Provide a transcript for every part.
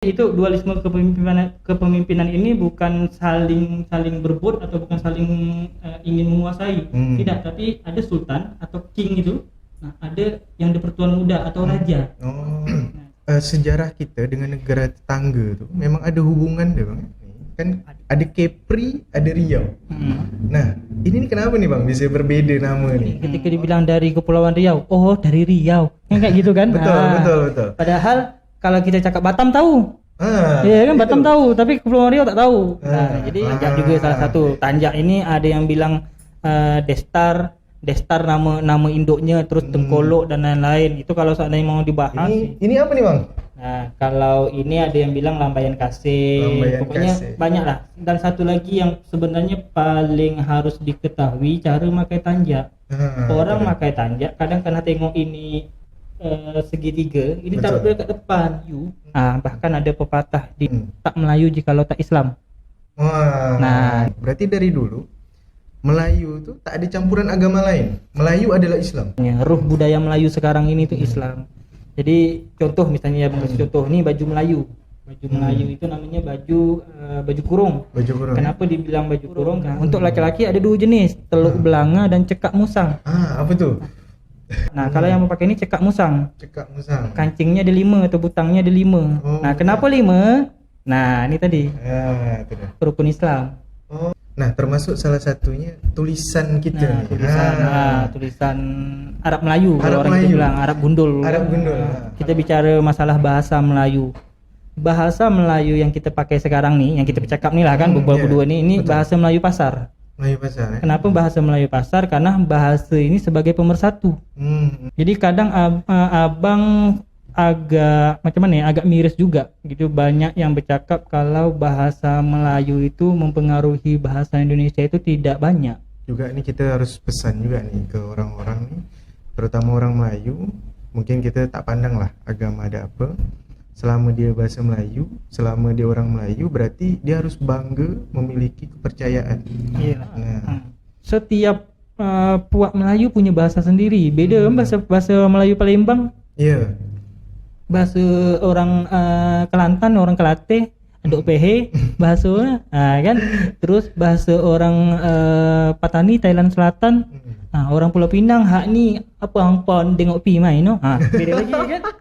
Itu dualisme kepemimpinan ini bukan saling berebut atau bukan saling ingin menguasai, tidak, tapi ada sultan atau king itu, nah ada yang dipertuan muda atau raja. Sejarah kita dengan negara tetangga tuh memang ada hubungan deh bang, kan ada Kepri, ada Riau. Nah ini kenapa nih bang bisa berbeda nama nih? Ketika dibilang dari Kepulauan Riau, oh dari Riau, kayak gitu kan? Betul. Padahal kalau kita cakap Batam tahu, iya kan, Batam tahu, tapi Kepulauan Riau tak tahu. Nah, jadi Tanjak juga salah satu. Tanjak ini ada yang bilang Destar nama induknya, terus Tengkolok dan lain-lain. Itu kalau seandainya mau dibahas. Ini apa nih bang? Nah, kalau ini ada yang bilang Lambayan Kasih. Pokoknya banyak lah. Dan satu lagi yang sebenarnya paling harus diketahui, cara makai tanjak. Orang makai tanjak kadang karena tengok ini segitiga, ini taruh dia kat depan. Bahkan ada pepatah di tak Melayu jikalau tak Islam. Nah, berarti dari dulu Melayu tuh tak ada campuran agama lain. Melayu adalah Islam. Ruh budaya Melayu sekarang ini tuh Islam. Jadi contoh misalnya contoh ini baju Melayu. Baju Melayu itu namanya baju kurung. Kenapa dibilang baju kurung? Nah, untuk laki-laki ada dua jenis, teluk belanga dan cekak musang. Apa tuh? Nah, kalau yang mau pakai ini cekak musang. Kancingnya ada 5 atau butangnya ada 5. Nah, kenapa 5? Nah, ini tadi. Rukun Islam. Nah, termasuk salah satunya tulisan kita nih. Tulisan Arab Melayu, kalau orang itu bilang Arab Gundul. Kita bicara masalah bahasa Melayu. Bahasa Melayu yang kita pakai sekarang nih, yang kita bercakap nih lah kan, berdua nih, ini bahasa Melayu pasar. Kenapa bahasa Melayu pasar? Karena bahasa ini sebagai pemersatu. Jadi kadang abang agak macam mana ya, agak miris juga gitu. Banyak yang bercakap kalau bahasa Melayu itu mempengaruhi bahasa Indonesia itu tidak banyak. Juga ini kita harus pesan juga nih ke orang-orang nih, terutama orang Melayu. Mungkin kita tak pandang lah agama ada apa. Selama dia bahasa Melayu, selama dia orang Melayu, berarti dia harus bangga memiliki kepercayaan. Setiap puak Melayu punya bahasa sendiri. Beda kan bahasa Melayu Palembang. Bahasa orang Kelantan, orang Kelate, Andok PH, bahasa kan. Terus bahasa orang Patani, Thailand Selatan. Orang Pulau Pinang, hak ni apa hangpon tengok pi main no. Beda lagi kan.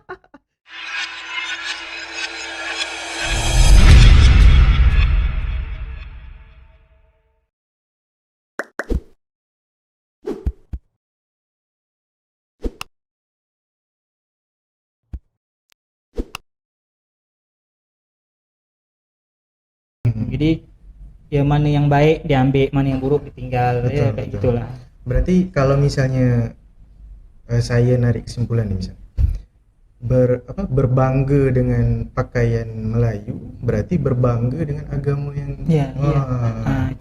Jadi ya mana yang baik diambil, mana yang buruk ditinggal. Kayak gitulah. Berarti kalau misalnya saya narik kesimpulan nih, misalnya berbangga dengan pakaian Melayu berarti berbangga dengan agama yang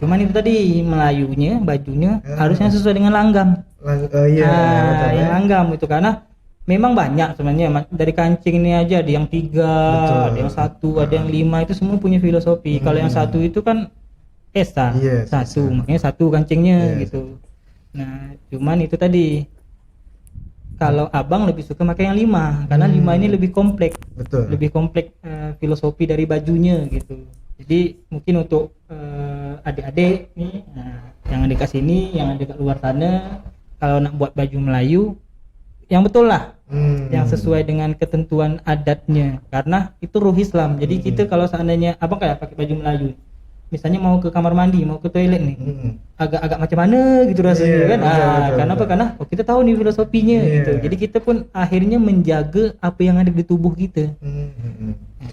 cuman itu tadi Melayunya, bajunya harusnya sesuai dengan langgam. Yang langgam itu, karena memang banyak sebenarnya dari kancing ini aja, ada yang 3, ada yang 1, ada yang 5, itu semua punya filosofi. Kalau yang 1 itu kan Esa, makanya 1 kancingnya gitu. Nah, cuman itu tadi, kalau abang lebih suka pakai yang 5 karena 5 ini lebih kompleks. Lebih kompleks filosofi dari bajunya gitu. Jadi mungkin untuk adik-adik nih, yang ada kat sini, yang ada kat luar sana, kalau nak buat baju Melayu yang betul lah, yang sesuai dengan ketentuan adatnya, karena itu ruh Islam. Jadi kita kalau seandainya abang kayak pakai baju Melayu, misalnya mau ke kamar mandi, mau ke toilet nih, agak macam mana gitu rasanya kan. Karena apa? Karena kita tahu nih filosofinya gitu. Jadi kita pun akhirnya menjaga apa yang ada di tubuh kita.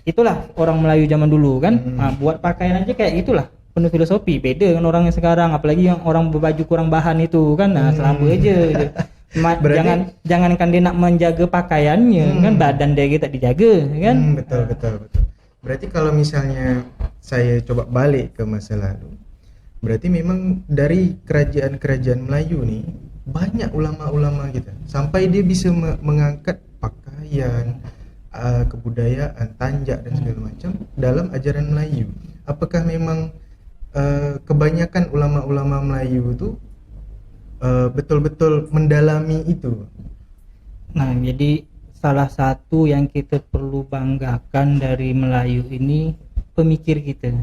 Itulah orang Melayu zaman dulu kan. Buat pakaian aja kayak gitulah, penuh filosofi. Beda dengan orang yang sekarang, apalagi yang orang berbaju kurang bahan itu kan. Selamba aja gitu. Jangankan dia nak menjaga pakaiannya, kan badan dia tak dijaga kan. Betul. Berarti kalau misalnya saya coba balik ke masa lalu, berarti memang dari kerajaan-kerajaan Melayu nih banyak ulama-ulama kita, sampai dia bisa mengangkat pakaian, kebudayaan, tanjak dan segala macam dalam ajaran Melayu. Apakah memang kebanyakan ulama-ulama Melayu itu betul-betul mendalami itu? Nah, jadi salah satu yang kita perlu banggakan dari Melayu ini pemikir kita.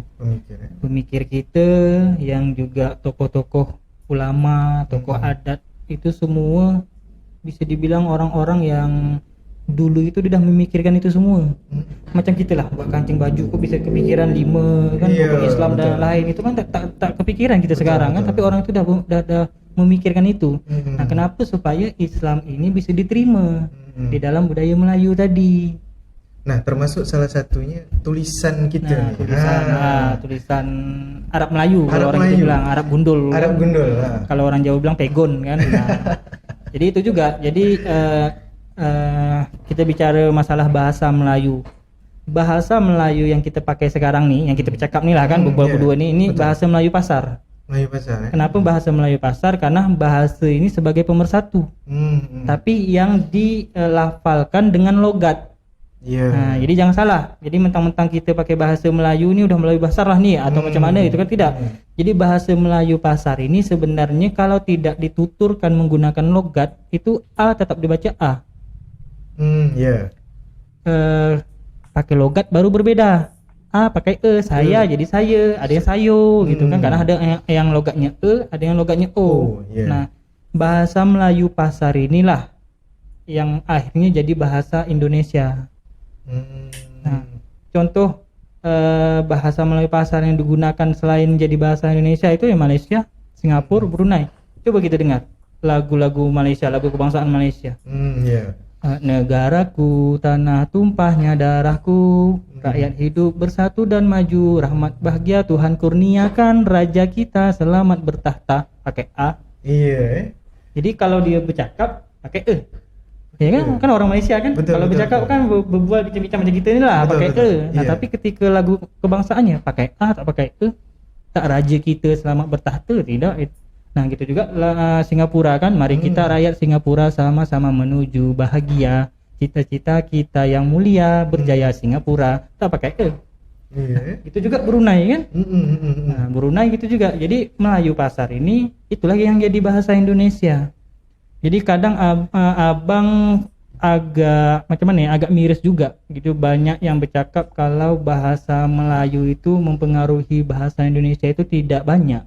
Pemikir kita yang juga tokoh-tokoh ulama, tokoh adat itu semua bisa dibilang orang-orang yang dulu itu sudah memikirkan itu semua. Macam kita lah buat kancing baju kok bisa kepikiran 5 kan, rukun Islam dan lain itu kan tak kepikiran kita sekarang kan, tapi orang itu dah memikirkan itu. Nah, kenapa supaya Islam ini bisa diterima di dalam budaya Melayu tadi. Nah, termasuk salah satunya tulisan kita. Tulisan Arab Melayu, kalau orang Melayu. Kita bilang Arab gundul. Arab gundul. Kalau orang Jawa bilang pegon kan. Nah, jadi itu juga. Jadi kita bicara masalah bahasa Melayu. Bahasa Melayu yang kita pakai sekarang nih, yang kita bercakap nih lah kan, berdua nih, ini betul. Bahasa Melayu pasar. Melayu pasar. Kenapa bahasa Melayu pasar? Karena bahasa ini sebagai pemersatu. Tapi yang dilafalkan dengan logat. Nah, jadi jangan salah. Jadi mentang-mentang kita pakai bahasa Melayu ini udah Melayu pasar lah nih atau macam mana itu kan tidak. Jadi bahasa Melayu pasar ini sebenarnya kalau tidak dituturkan menggunakan logat itu A tetap dibaca A. Pakai logat baru berbeda. A pakai saya jadi saya, ada yang sayo gitu kan, karena ada yang logatnya ada yang logatnya O. Nah, bahasa Melayu pasar inilah yang akhirnya jadi bahasa Indonesia. Nah, contoh bahasa Melayu pasar yang digunakan selain jadi bahasa Indonesia itu ya Malaysia, Singapura, Brunei. Coba kita dengar lagu-lagu Malaysia, lagu kebangsaan Malaysia. Negaraku, tanah tumpahnya darahku, rakyat hidup bersatu dan maju, rahmat bahagia Tuhan kurniakan, raja kita selamat bertahta. Pakai A. Jadi kalau dia bercakap pakai ya kan orang Malaysia kan, kalau bercakap kan berbual bincang-bincang macam kita ni lah pakai Nah, tapi ketika lagu kebangsaannya pakai A tak pakai tak raja kita selamat bertahta, tidak. Nah, gitu juga Singapura kan, mari kita rakyat Singapura sama-sama menuju bahagia, cita-cita kita yang mulia, berjaya Singapura, tak pakai Nah, itu juga Brunei kan. Nah, Brunei gitu juga. Jadi Melayu pasar ini itulah yang jadi bahasa Indonesia. Jadi kadang abang agak macam mana ya, agak miris juga gitu, banyak yang bercakap kalau bahasa Melayu itu mempengaruhi bahasa Indonesia itu tidak banyak.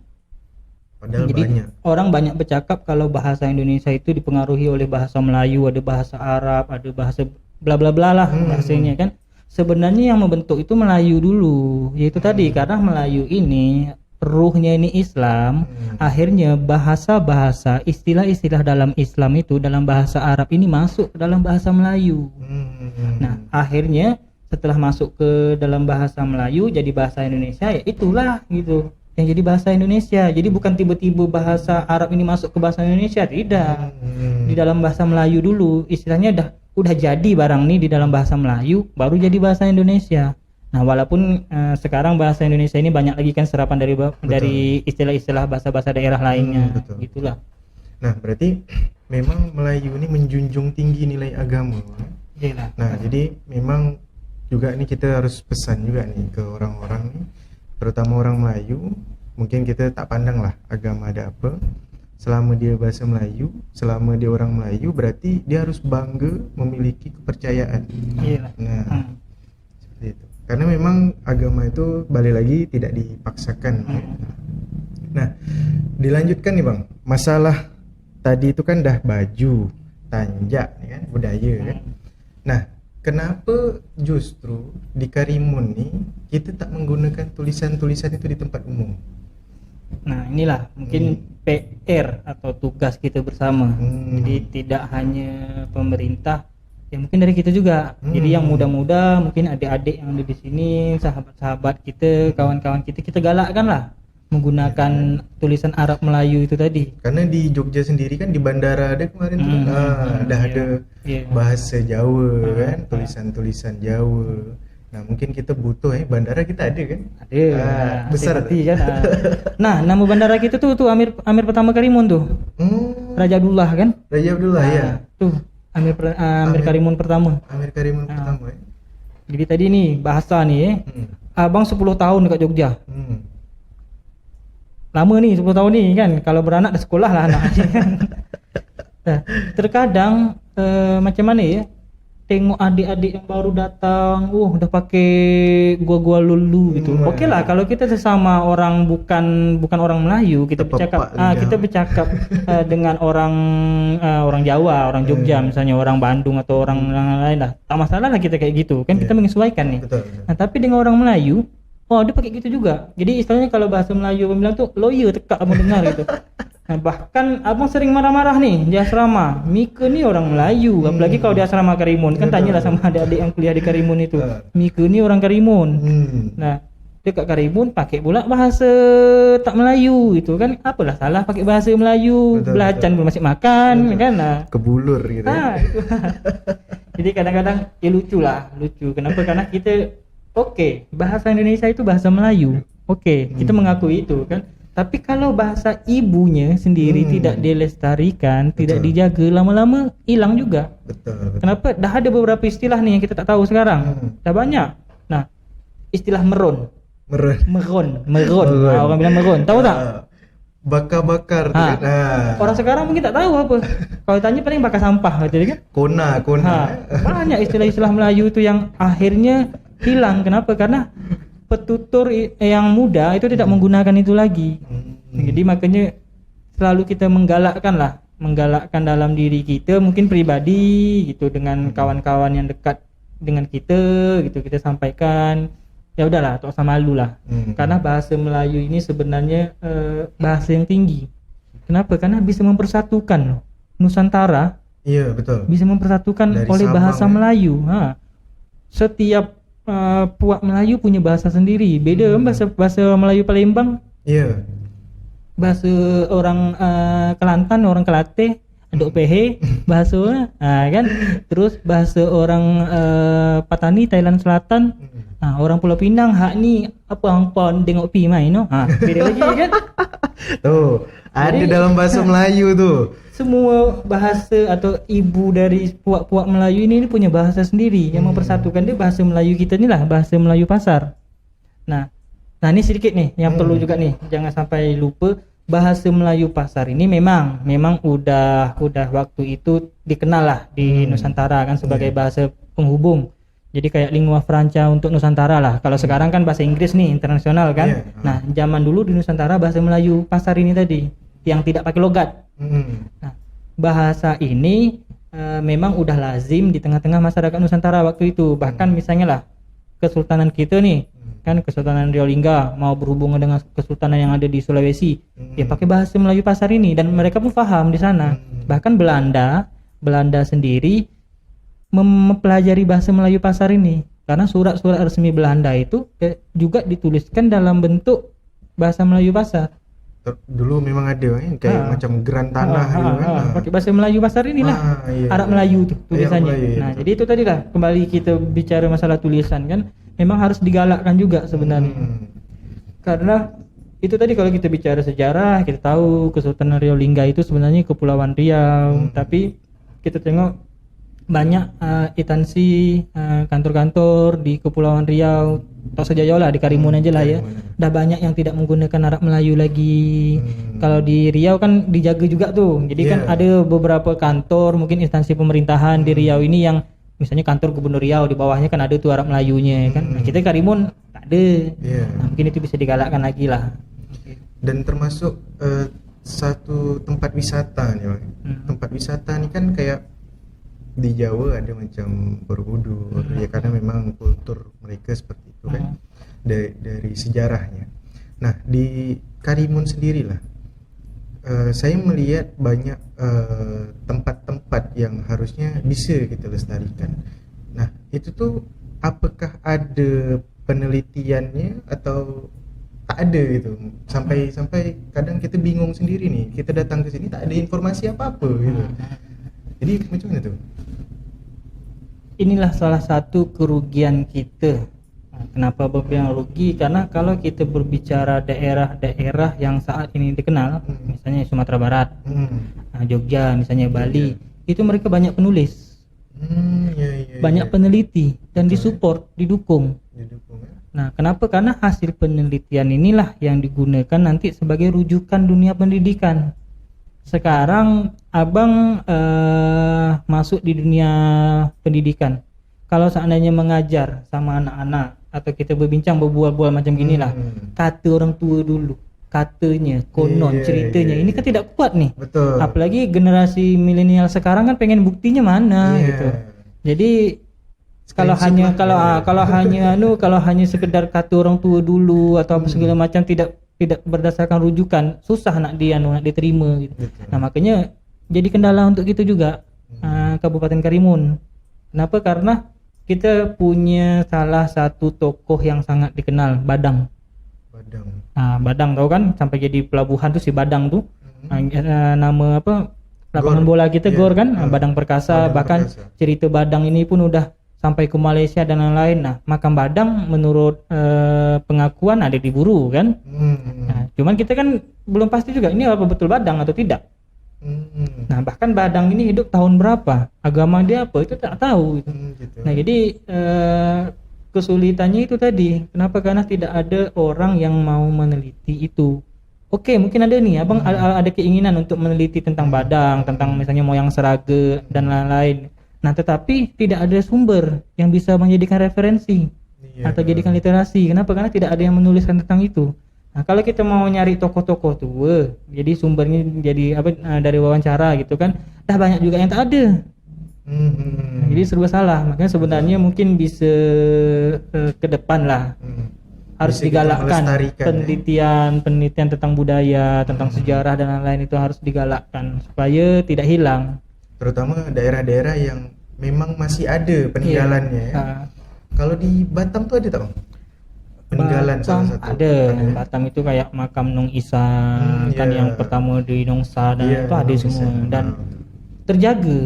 Padahal jadi banyak. Orang banyak bercakap kalau bahasa Indonesia itu dipengaruhi oleh bahasa Melayu, ada bahasa Arab, ada bahasa bla bla bla lah bahasanya kan. Sebenarnya yang membentuk itu Melayu dulu, yaitu tadi karena Melayu ini ruhnya ini Islam, akhirnya bahasa-bahasa, istilah-istilah dalam Islam itu dalam bahasa Arab ini masuk ke dalam bahasa Melayu. Nah, akhirnya setelah masuk ke dalam bahasa Melayu jadi bahasa Indonesia, ya itulah gitu yang jadi bahasa Indonesia. Jadi bukan tiba-tiba bahasa Arab ini masuk ke bahasa Indonesia, tidak. Di dalam bahasa Melayu dulu istilahnya udah jadi barang nih di dalam bahasa Melayu baru jadi bahasa Indonesia. Nah, walaupun sekarang bahasa Indonesia ini banyak lagi kan serapan dari istilah-istilah bahasa-bahasa daerah lainnya, gitulah. Nah, berarti memang Melayu ini menjunjung tinggi nilai agama. Yalah. Nah, jadi memang juga ini kita harus pesan juga nih ke orang-orang nih, terutama orang Melayu, mungkin kita tak pandang lah agama ada apa. Selama dia bahasa Melayu, selama dia orang Melayu, berarti dia harus bangga memiliki kepercayaan. Yalah. Nah, seperti itu. Karena memang agama itu balik lagi tidak dipaksakan. Nah, dilanjutkan nih Bang, masalah tadi itu kan dah baju, tanjak kan, budaya kan. Nah, kenapa justru di Karimun nih kita tak menggunakan tulisan-tulisan itu di tempat umum? Nah, inilah mungkin PR atau tugas kita bersama. Jadi tidak hanya pemerintah, ya mungkin dari kita juga. Jadi yang muda-muda, mungkin adik-adik yang ada di sini, sahabat-sahabat kita, kawan-kawan kita galakkan lah menggunakan tulisan Arab Melayu itu tadi. Karena di Jogja sendiri kan di bandara ada kemarin tuh ada bahasa Jawa kan, tulisan-tulisan Jawa. Nah, mungkin kita butuh bandara kita ada kan? Ada. Besar kan. Nah, nama bandara kita tuh Amir pertama Karimun tuh. Raja Abdullah kan? Raja Abdullah ya. Tuh Amir Karimun pertama. Amir Karimun pertama ya. Jadi tadi nih bahasa nih Abang 10 tahun dekat Jogja. Lama nih 10 tahun nih kan. Kalau beranak dah sekolah lah anak kan. Nah, terkadang macam mana ya? tengok adik-adik yang baru datang, udah pakai gua lulu gitu. Oke lah kalau kita sesama orang bukan orang Melayu, kita bercakap dengan orang Jawa, orang Jogja misalnya, orang Bandung atau orang lain lah. Tak masalah lah kita kayak gitu. Kan kita menyesuaikan nih. Betul. Nah, tapi dengan orang Melayu, dia pakai gitu juga. Jadi istilahnya kalau bahasa Melayu abang bilang tuh lawyer tekak abang dengar gitu. Nah, bahkan abang sering marah-marah nih di asrama. Mika nih orang Melayu, apalagi kalau di asrama Karimun. Kan tanyalah sama adik-adik yang kuliah di Karimun itu. Mika nih orang Karimun. Nah, dekat Karimun pakai pula bahasa tak Melayu gitu kan. Apalah salah pakai bahasa Melayu. Belacan belum masih makan kan. Nah, kebulur gitu. Gitu. Jadi kadang-kadang lucu. Kenapa? Karena kita bahasa Indonesia itu bahasa Melayu. Kita mengakui itu kan. Tapi kalau bahasa ibunya sendiri tidak dilestarikan, tidak dijaga, lama-lama hilang juga. Betul. Kenapa? Dah ada beberapa istilah nih yang kita tak tahu sekarang. Dah banyak. Nah, istilah meron. Orang bilang meron. Tahu tak? Bakar-bakar kan. Orang sekarang mungkin tak tahu apa. Kalau tanya paling bakar sampah gitu kan. Kona. Banyak istilah-istilah Melayu itu yang akhirnya hilang. Kenapa? Karena petutur yang muda itu tidak menggunakan itu lagi. Jadi makanya selalu kita menggalakkan dalam diri kita, mungkin pribadi gitu, dengan kawan-kawan yang dekat dengan kita gitu, kita sampaikan ya udahlah, tak usah malu lah. Karena bahasa Melayu ini sebenarnya bahasa yang tinggi. Kenapa? Karena bisa mempersatukan Nusantara. Iya, betul. Bisa mempersatukan dari oleh Sabang, bahasa Melayu. Setiap puak Melayu punya bahasa sendiri. Beda bahasa Melayu Palembang. Iya. Bahasa orang Kelantan, orang Kelate, Andok PH, bahasa kan. Terus bahasa orang Patani, Thailand Selatan. Orang Pulau Pinang, hak ni apa hangpon tengok pi main no. Beda lagi kan. Tuh, ada jadi, dalam bahasa Melayu tuh. Semua bahasa atau ibu dari puak-puak Melayu ini punya bahasa sendiri yang mempersatukan dia. Bahasa Melayu kita ni lah bahasa Melayu pasar. Nah ini sedikit nih yang perlu juga nih, jangan sampai lupa. Bahasa Melayu pasar ini memang udah waktu itu dikenal lah di Nusantara kan sebagai bahasa penghubung. Jadi kayak lingua franca untuk Nusantara lah. Kalau sekarang kan bahasa Inggris nih internasional kan. Nah zaman dulu di Nusantara bahasa Melayu pasar ini tadi yang tidak pakai logat. Nah, bahasa ini memang udah lazim di tengah-tengah masyarakat Nusantara waktu itu. Bahkan misalnya lah kesultanan kita nih kan, Kesultanan Riau Lingga mau berhubungan dengan kesultanan yang ada di Sulawesi, dia pakai bahasa Melayu pasar ini dan mereka pun paham di sana. Bahkan Belanda sendiri mempelajari bahasa Melayu pasar ini karena surat-surat resmi Belanda itu juga dituliskan dalam bentuk bahasa Melayu pasar. Dulu memang ada kayak macam geran tanah gitu kan. Pakai bahasa Melayu pasar inilah. Arab Melayu tuh tulisannya. Melayu, jadi itu tadi lah, kembali kita bicara masalah tulisan kan, memang harus digalakkan juga sebenarnya. Karena itu tadi kalau kita bicara sejarah, kita tahu Kesultanan Riau Lingga itu sebenarnya Kepulauan Riau, tapi kita tengok banyak instansi kantor-kantor di Kepulauan Riau, tak saja jauh lah di Karimun aja lah ya. Dah banyak yang tidak menggunakan Arab Melayu lagi. Kalau di Riau kan dijaga juga tuh. Jadi kan ada beberapa kantor, mungkin instansi pemerintahan di Riau ini yang misalnya kantor Gubernur Riau, di bawahnya kan ada tuh Arab Melayunya kan. Nah, kita Karimun tak ada. Nah, mungkin itu bisa digalakkan lagi lah. Dan termasuk satu tempat wisata nih, tempat wisata nih kan kayak di Jawa ada macam Borobudur ya, karena memang kultur mereka seperti itu kan, dari sejarahnya. Nah di Karimun sendirilah saya melihat banyak tempat-tempat yang harusnya bisa kita lestarikan. Nah itu tuh apakah ada penelitiannya atau tak ada gitu, sampai kadang kita bingung sendiri nih, kita datang ke sini tak ada informasi apa-apa gitu. Jadi macam mana tuh? Inilah salah satu kerugian kita. Kenapa bilang rugi? Karena kalau kita berbicara daerah-daerah yang saat ini dikenal, misalnya Sumatera Barat, Jogja, misalnya Bali, itu mereka banyak penulis, banyak peneliti dan disupport, didukung. Nah, kenapa? Karena hasil penelitian inilah yang digunakan nanti sebagai rujukan dunia pendidikan. sekarang abang masuk di dunia pendidikan. Kalau seandainya mengajar sama anak-anak atau kita berbual-bual macam gini lah, kata orang tua dulu, katanya, konon, ceritanya, ini kan tidak kuat nih. Betul. Apalagi generasi milenial sekarang kan pengen buktinya mana gitu. Jadi kalau hanya sekedar kata orang tua dulu atau apa segala macam, tidak berdasarkan rujukan, susah nak diterima gitu. Nah, makanya jadi kendala untuk kita juga Kabupaten Karimun. Kenapa? Karena kita punya salah satu tokoh yang sangat dikenal, Badang. Badang tahu kan, sampai jadi pelabuhan tuh si Badang tuh. Nama apa lapangan bola kita Gor kan, Badang Perkasa. Bahkan cerita Badang ini pun udah sampai ke Malaysia dan lain-lain. Nah, makam Badang menurut pengakuan ada diburu kan. Nah, cuman kita kan belum pasti juga ini apa betul Badang atau tidak. Nah, bahkan Badang ini hidup tahun berapa, agama dia apa, itu tak tahu gitu. Nah, jadi kesulitannya itu tadi. Kenapa? Karena tidak ada orang yang mau meneliti itu. Oke, mungkin ada nih abang ada keinginan untuk meneliti tentang Badang, tentang misalnya moyang Seraga dan lain-lain. Nah, tetapi tidak ada sumber yang bisa menjadikan referensi atau jadikan literasi. Kenapa? Karena tidak ada yang menuliskan tentang itu. Nah, kalau kita mau nyari tokoh-tokoh tua, jadi sumbernya jadi dari wawancara gitu kan, dah banyak juga yang tak ada. Nah, jadi serba salah. Makanya sebenarnya mungkin bisa ke depan lah harus bisa digalakkan penelitian tentang budaya, tentang sejarah dan lain-lain itu harus digalakkan supaya tidak hilang. Terutama daerah-daerah yang memang masih ada peninggalannya ya. Kalau di Batam tuh ada tak? Peninggalan Batam salah satu. Ada. Batam itu kayak makam Nong Isa kan yang pertama di Nongsa dan itu ada semua dan terjaga.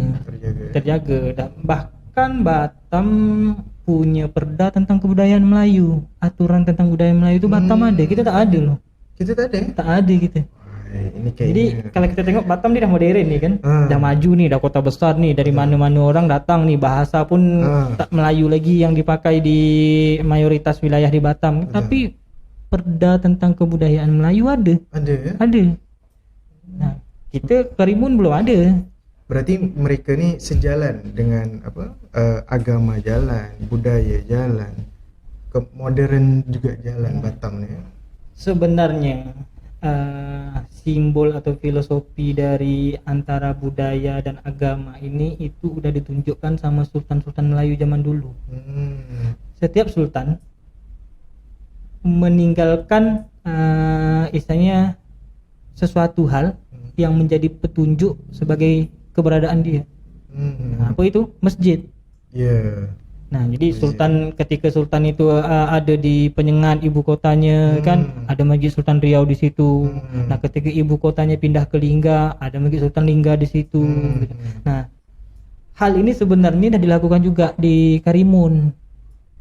Dan bahkan Batam punya perda tentang kebudayaan Melayu, aturan tentang budaya Melayu itu Batam ada, kita tak ada loh. Kita tak ada? Tak ada kita. Ini jadi kalau kita tengok Batam ni dah modern nih kan, dah maju nih, dah kota besar nih, dari mana-mana orang datang nih, bahasa pun tak Melayu lagi yang dipakai di mayoritas wilayah di Batam. Tapi perda tentang kebudayaan Melayu ada. Ada. Nah, kita Karimun belum ada. Berarti mereka ni sejalan dengan agama jalan, budaya jalan, ke modern juga jalan Batam ni. Sebenarnya simbol atau filosofi dari antara budaya dan agama ini itu udah ditunjukkan sama sultan-sultan Melayu zaman dulu. Setiap sultan meninggalkan istilahnya sesuatu hal yang menjadi petunjuk sebagai keberadaan dia. Nah, apa itu? Masjid. Nah, jadi sultan ketika sultan itu ada di Penyengat ibu kotanya kan, ada Masjid Sultan Riau di situ. Nah, ketika ibu kotanya pindah ke Lingga, ada Masjid Sultan Lingga di situ. Nah, hal ini sebenarnya dah dilakukan juga di Karimun.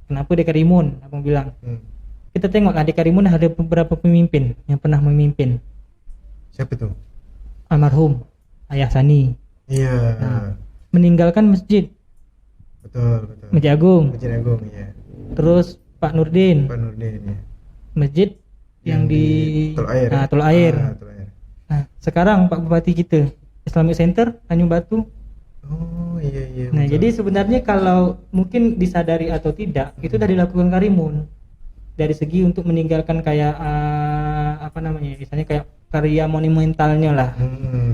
Kenapa di Karimun? Abang bilang. Kita tengoklah di Karimun ada beberapa pemimpin yang pernah memimpin. Siapa tuh? Almarhum Ayah Sani. Nah, meninggalkan masjid. Betul. Masjid Agung, ya. Terus Pak Nurdin ya. Masjid yang di Tol Air. Nah, sekarang Pak Bupati kita Islamic Center Tanjung Batu. Iya. Nah, jadi sebenarnya kalau mungkin disadari atau tidak, itu sudah dilakukan Karimun dari segi untuk meninggalkan kayak misalnya kayak karya monumentalnya lah.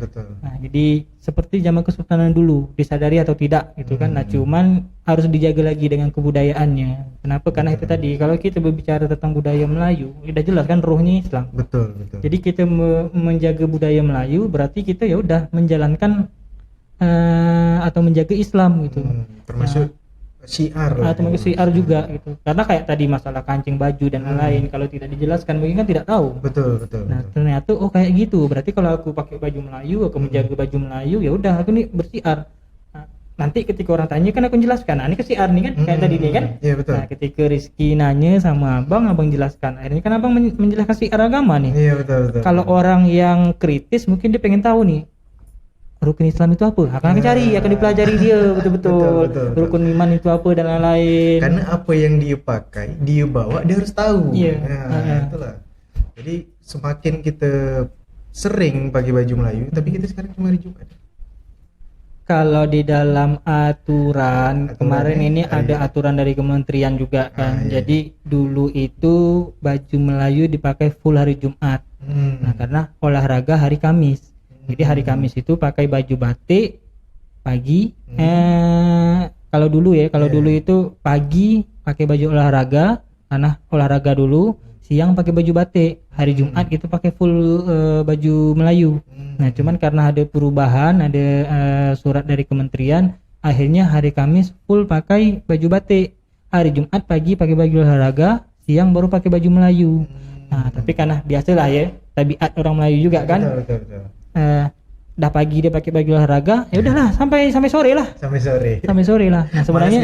Betul. Nah, jadi seperti zaman kesultanan dulu, disadari atau tidak gitu kan. Nah, cuman harus dijaga lagi dengan kebudayaannya. Kenapa? Karena itu tadi, kalau kita berbicara tentang budaya Melayu, udah jelas kan ruhnya Islam. Betul. Jadi kita menjaga budaya Melayu berarti kita ya udah menjalankan atau menjaga Islam gitu. Termasuk syiar termasuk syiar juga gitu. Karena kayak tadi masalah kancing baju dan lain-lain, kalau tidak dijelaskan mungkin kan tidak tahu. Betul. Nah, ternyata kayak gitu. Berarti kalau aku pakai baju Melayu, aku menjaga baju Melayu, ya udah aku nih bersyiar. Nah, nanti ketika orang tanya kan aku jelaskan. Nah, ini ke syiar nih kan, kayak tadi nih kan. Iya, betul. Nah, ketika Rizky nanya sama abang jelaskan. Akhirnya kan abang menjelaskan syiar agama nih. Iya, betul. Kalau orang yang kritis mungkin dia pengen tahu nih, rukun Islam itu apa? Akan dipelajari dia betul-betul. Rukun iman itu apa dan lain-lain. Karena apa yang dia pakai, dia bawa, dia harus tahu. Iya. Itulah. Jadi semakin kita sering pakai baju Melayu, tapi kita sekarang cuma hari Jumat. Kalau di dalam aturan kemarin ini ada aturan dari kementerian juga kan. Iya. Jadi dulu itu baju Melayu dipakai full hari Jumat. Nah, karena olahraga hari Kamis. Jadi hari Kamis itu pakai baju batik pagi. Kalau dulu dulu itu pagi pakai baju olahraga, karena olahraga dulu, siang pakai baju batik. Hari Jumat itu pakai full baju Melayu. Nah, cuman karena ada perubahan, ada surat dari kementerian, akhirnya hari Kamis full pakai baju batik. Hari Jumat pagi pakai baju olahraga, siang baru pakai baju Melayu. Nah, tapi karena biasalah ya, tabiat orang Melayu juga kan. Betul. Dah pagi dia pakai baju olahraga, ya udahlah sampai sore lah. Sampai sore lah. Nah, sebenarnya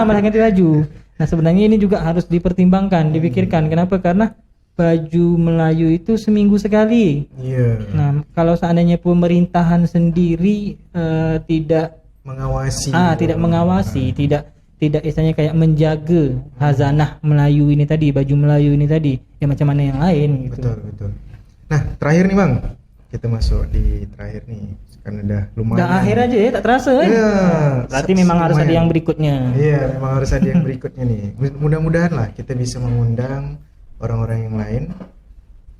malah ganti baju. Nah, sebenarnya ini juga harus dipertimbangkan, dipikirkan. Kenapa? Karena baju Melayu itu seminggu sekali. Iya. Nah, kalau seandainya pemerintahan sendiri tidak mengawasi, tidak istilahnya kayak menjaga khazanah Melayu ini tadi, baju Melayu ini tadi, ya macam mana yang lain gitu. Betul. Nah, terakhir nih Bang, kita masuk di terakhir nih, karena udah lumayan. Udah akhir aja ya, tak terasa kan? Iya. Berarti memang harus ada yang berikutnya. Iya, memang harus ada yang berikutnya nih. Mudah-mudahan lah kita bisa mengundang orang-orang yang lain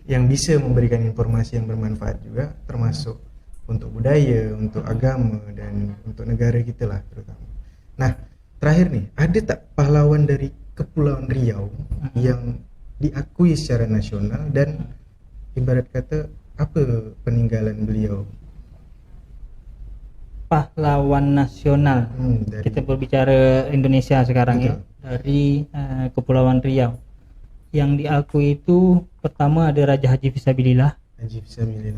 yang bisa memberikan informasi yang bermanfaat juga, termasuk untuk budaya, untuk agama, dan untuk negara kita lah terutama. Nah, terakhir nih, ada tak pahlawan dari Kepulauan Riau yang diakui secara nasional, dan ibarat kata apa peninggalan beliau? Pahlawan nasional. Kita berbicara Indonesia sekarang. Betul. Ya, dari Kepulauan Riau. Yang diakui itu pertama ada Raja Haji Fisabilillah.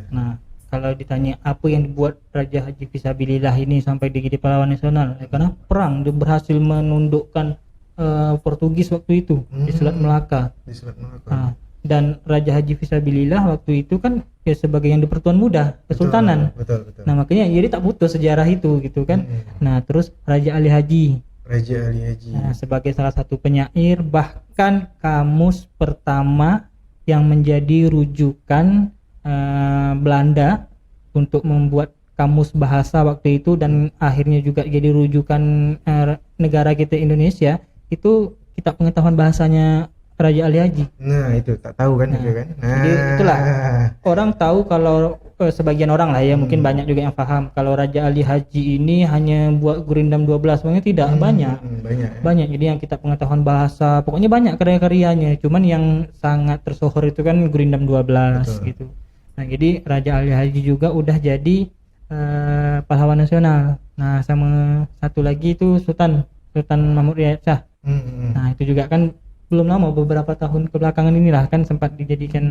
Nah, kalau ditanya apa yang dibuat Raja Haji Fisabilillah ini sampai jadi pahlawan nasional, karena perang, dia berhasil menundukkan Portugis waktu itu di Selat Melaka. Nah, dan Raja Haji Fisabilillah waktu itu kan ya sebagai yang di Pertuan Muda Kesultanan. Betul. Nah, makanya jadi tak putus sejarah itu gitu kan. Nah, terus Raja Ali Haji. Nah, sebagai salah satu penyair, bahkan kamus pertama yang menjadi rujukan Belanda untuk membuat kamus bahasa waktu itu, dan akhirnya juga jadi rujukan negara kita Indonesia, itu kitab pengetahuan bahasanya Raja Ali Haji. Nah, itu tak tahu kan, itu kan. Nah, jadi itulah orang tahu kalau sebagian orang lah ya, mungkin banyak juga yang paham kalau Raja Ali Haji ini hanya buat Gurindam 12, sebenarnya tidak banyak. Banyak. Jadi yang kitab pengetahuan bahasa, pokoknya banyak karya-karyanya. Cuman yang sangat tersohor itu kan Gurindam 12. Betul. Gitu. Nah, jadi Raja Ali Haji juga udah jadi pahlawan nasional. Nah, sama satu lagi itu Sultan Mahmud Riyad Shah. Nah, itu juga kan belum lama, beberapa tahun kebelakangan inilah kan sempat dijadikan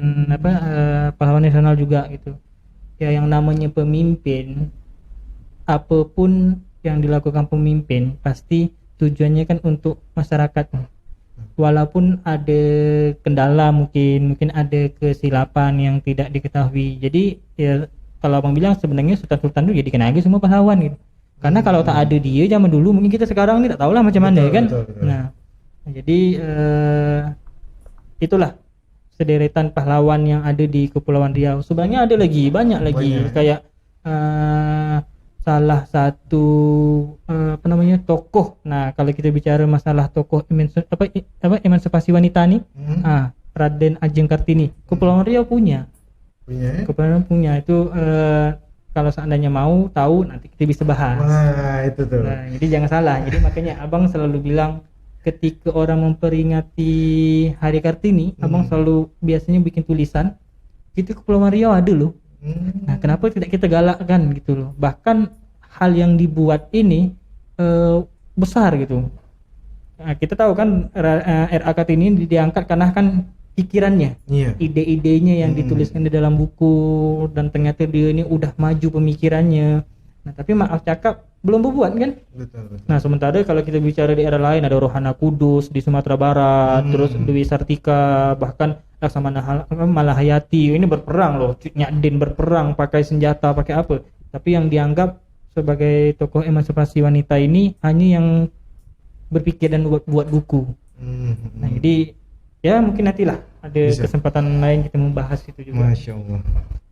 pahlawan nasional juga gitu. Ya, yang namanya pemimpin, apapun yang dilakukan pemimpin pasti tujuannya kan untuk masyarakat. Walaupun ada kendala, mungkin ada kesilapan yang tidak diketahui. Jadi ya, kalau abang bilang sebenarnya Sultan itu jadikan aja semua pahlawan gitu. Karena kalau tak ada dia zaman dulu, mungkin kita sekarang ini tak tahulah macam mana kan. Betul. Nah, jadi itulah sederetan pahlawan yang ada di Kepulauan Riau. Sebenarnya ada lagi, banyak lagi. Kayak salah satu tokoh. Nah, kalau kita bicara masalah tokoh emansipasi wanita nih, Raden Ajeng Kartini. Kepulauan Riau punya. Kepulauan punya itu. Kalau seandainya mau tahu, nanti kita bisa bahas. Wah, itu tuh. Nah, jadi jangan salah. Jadi makanya abang selalu bilang, ketika orang memperingati Hari Kartini, abang selalu biasanya bikin tulisan, itu Kepulauan Riau ada loh. Nah, kenapa tidak kita galakkan gitu loh? Bahkan hal yang dibuat ini besar gitu. Nah, kita tahu kan RA Kartini diangkat karena kan pikirannya, ide-idenya yang dituliskan di dalam buku, dan ternyata dia ini udah maju pemikirannya. Nah, tapi maaf cakap belum berbuat kan? Betul. Nah, sementara kalau kita bicara di era lain, ada Rohana Kudus di Sumatera Barat, terus Dewi Sartika, bahkan Laksamana Malahayati ini berperang loh, Cut Nyadin berperang pakai senjata, pakai apa. Tapi yang dianggap sebagai tokoh emansipasi wanita ini hanya yang berpikir dan buat buku. Nah, jadi ya mungkin nantilah ada kesempatan lain kita membahas itu juga. Masya Allah.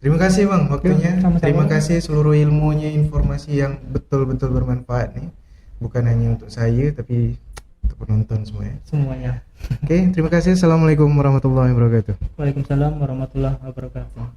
Terima kasih Bang waktunya. Sama-sama. Terima kasih seluruh ilmunya, informasi yang betul-betul bermanfaat nih. Bukan hanya untuk saya tapi untuk penonton semuanya. Semuanya. Oke, terima kasih. Assalamualaikum warahmatullahi wabarakatuh. Waalaikumsalam warahmatullahi wabarakatuh.